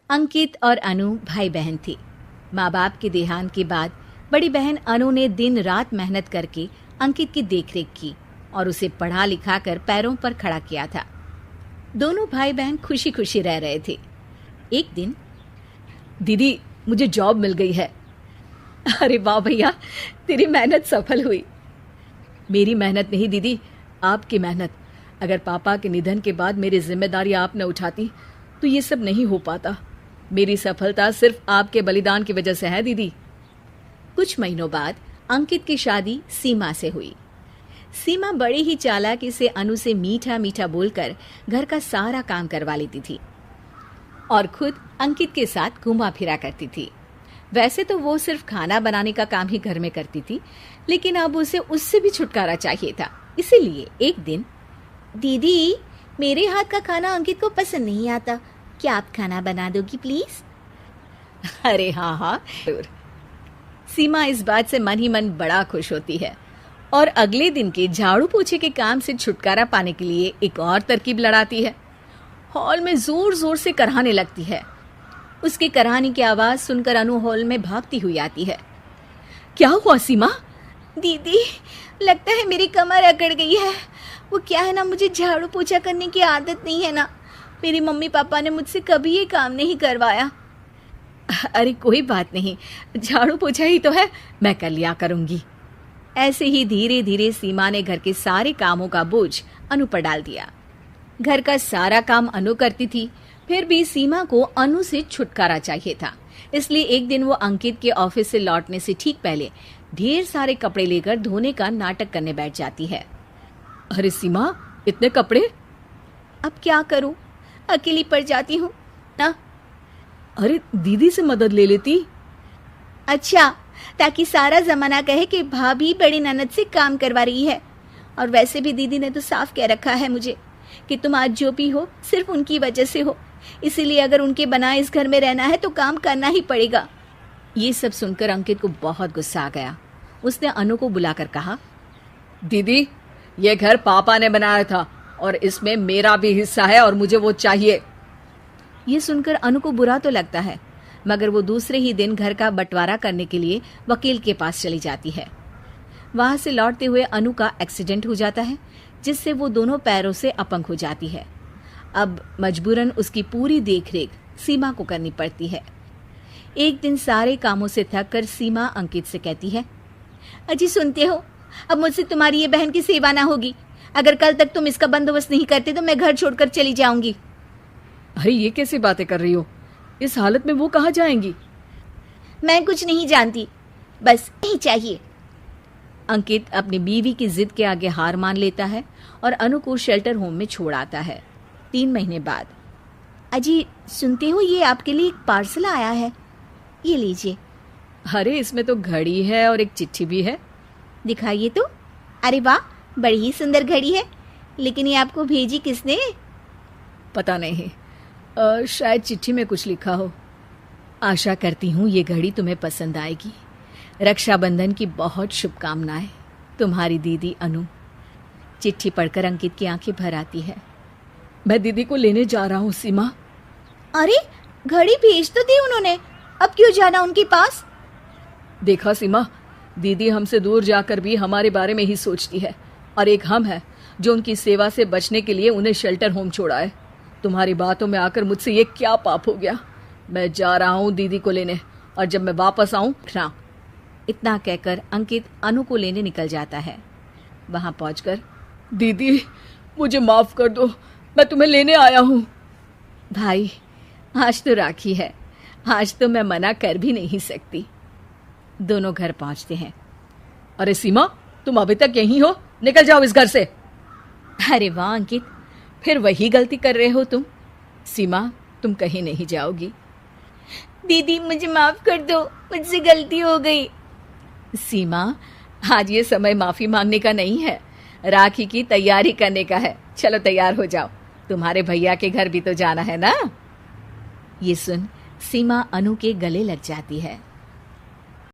अंकित और अनु भाई बहन थे। माँ बाप के देहांत के बाद बड़ी बहन अनु ने दिन रात मेहनत करके अंकित की देखरेख की और उसे पढ़ा लिखा कर पैरों पर खड़ा किया था। दोनों भाई बहन खुशी खुशी रह रहे थे। एक दिन, दीदी मुझे जॉब मिल गई है। अरे वाह भैया, तेरी मेहनत सफल हुई। मेरी मेहनत नहीं दीदी, आपकी मेहनत। अगर पापा के निधन के बाद मेरी जिम्मेदारी आप न उठाती तो ये सब नहीं हो पाता। मेरी सफलता सिर्फ आपके बलिदान की वजह से है दीदी। कुछ महीनों बाद अंकित की शादी सीमा से हुई। सीमा बड़ी ही चालाकी से अनु से मीठा मीठा बोलकर घर का सारा काम करवा लेती थी और खुद अंकित के साथ घुमा फिरा करती थी। वैसे तो वो सिर्फ खाना बनाने का काम ही घर में करती थी, लेकिन अब उसे उससे भी छुटकारा चाहिए था। इसीलिए एक दिन, दीदी मेरे हाथ का खाना अंकित को पसंद नहीं आता, क्या आप खाना बना दोगी प्लीज? अरे हाँ हाँ जरूर। सीमा इस बात से मन ही मन बड़ा खुश होती है और अगले दिन के झाड़ू पोछे के काम से छुटकारा पाने के लिए एक और तरकीब लड़ाती है। हॉल में जोर जोर से कराहने लगती है। उसके कराहने की आवाज सुनकर अनु हॉल में भागती हुई आती है। क्या हुआ सीमा? दीदी लगता है मेरी कमर अकड़ गई है। वो क्या है ना, मुझे झाड़ू पोछा करने की आदत नहीं है ना। मेरी मम्मी पापा ने मुझसे कभी ये काम नहीं करवाया। अरे कोई बात नहीं, झाड़ू पोछा ही तो है, मैं कर लिया करूंगी। ऐसे ही धीरे धीरे सीमा ने घर के सारे कामों का बोझ अनु पर डाल दिया। घर का सारा काम अनु करती थी, फिर भी सीमा को अनु से छुटकारा चाहिए था। इसलिए एक दिन वो अंकित के ऑफिस से लौटने से ठीक पहले ढेर सारे कपड़े लेकर धोने का नाटक करने बैठ जाती है। अरे सीमा, इतने कपड़े? अब क्या करूं, अकेली पड़ जाती हूँ ना। अरे दीदी से मदद ले लेती। अच्छा, ताकि सारा जमाना कहे कि भाभी बड़ी ननद से काम करवा रही है। और वैसे भी दीदी ने तो साफ कह रखा है मुझे कि तुम आज जो भी हो सिर्फ उनकी वजह से हो, इसीलिए अगर उनके बनाए इस घर में रहना है तो काम करना ही पड़ेगा। ये सब सुनकर अंकित को बहुत गुस्सा आ गया। उसने अनु को बुलाकर कहा, दीदी ये घर पापा ने बनाया था और इसमें मेरा भी हिस्सा है और मुझे वो चाहिए। ये सुनकर अनु को बुरा तो लगता है, मगर वो दूसरे ही दिन घर का बंटवारा करने के लिए वकील के पास चली जाती है। वहां से लौटते हुए अनु का एक्सीडेंट हो जाता है, जिससे वो दोनों पैरों से अपंग हो जाती है। अब मजबूरन उसकी पूरी देखरेख सीमा को करनी पड़ती है। एक दिन सारे कामों से थक कर सीमा अंकित से कहती है, अजी सुनते हो, अब मुझसे तुम्हारी ये बहन की सेवा ना होगी। अगर कल तक तुम इसका बंदोबस्त नहीं करते तो मैं घर छोड़कर चली जाऊंगी। अरे ये कैसी बातें कर रही हो? इस हालत में वो कहाँ जाएंगी? मैं कुछ नहीं जानती, बस यही चाहिए। अंकित अपनी बीवी की जिद के आगे हार मान लेता है और अनु को शेल्टर होम में छोड़ आता है। 3 महीने बाद, अजी सुनते हो, ये आपके लिए एक पार्सल आया है, ये लीजिए। अरे इसमें तो घड़ी है और एक चिट्ठी भी है। दिखाइए तो। अरे वाह, बड़ी ही सुंदर घड़ी है, लेकिन ये आपको भेजी किसने? पता नहीं, शायद चिट्ठी में कुछ लिखा हो। आशा करती हूँ ये घड़ी तुम्हें पसंद आएगी। रक्षाबंधन की बहुत शुभकामनाएं, तुम्हारी दीदी अनु। चिट्ठी पढ़कर अंकित की आंखें भर आती है। मैं दीदी को लेने जा रहा हूँ सीमा। अरे घड़ी भेज तो दी उन्होंने, अब क्यों जाना उनके पास? देखा सीमा, दीदी हमसे दूर जाकर भी हमारे बारे में ही सोचती है, और एक हम है जो उनकी सेवा से बचने के लिए उन्हें शेल्टर होम छोड़ा है। तुम्हारी बातों में आकर मुझसे ये क्या पाप हो गया। मैं जा रहा हूँ दीदी को लेने, और जब मैं वापस आऊँ ना। इतना कहकर अंकित अनु को लेने निकल जाता है। वहां पहुंचकर, दीदी मुझे माफ कर दो, मैं तुम्हें लेने आया हूँ। भाई आज तो राखी है, आज तो मैं मना कर भी नहीं सकती। दोनों घर पहुंचते हैं। अरे सीमा, तुम अभी तक यहीं हो? निकल जाओ इस घर से। अरे वाह अंकित, फिर वही गलती कर रहे हो तुम। सीमा, तुम कहीं नहीं जाओगी। दीदी मुझे माफ कर दो, मुझसे गलती हो गई। सीमा, आज ये समय माफी मांगने का नहीं है, राखी की तैयारी करने का है। चलो तैयार हो जाओ, तुम्हारे भैया के घर भी तो जाना है ना। ये सुन सीमा अनु के गले लग जाती है।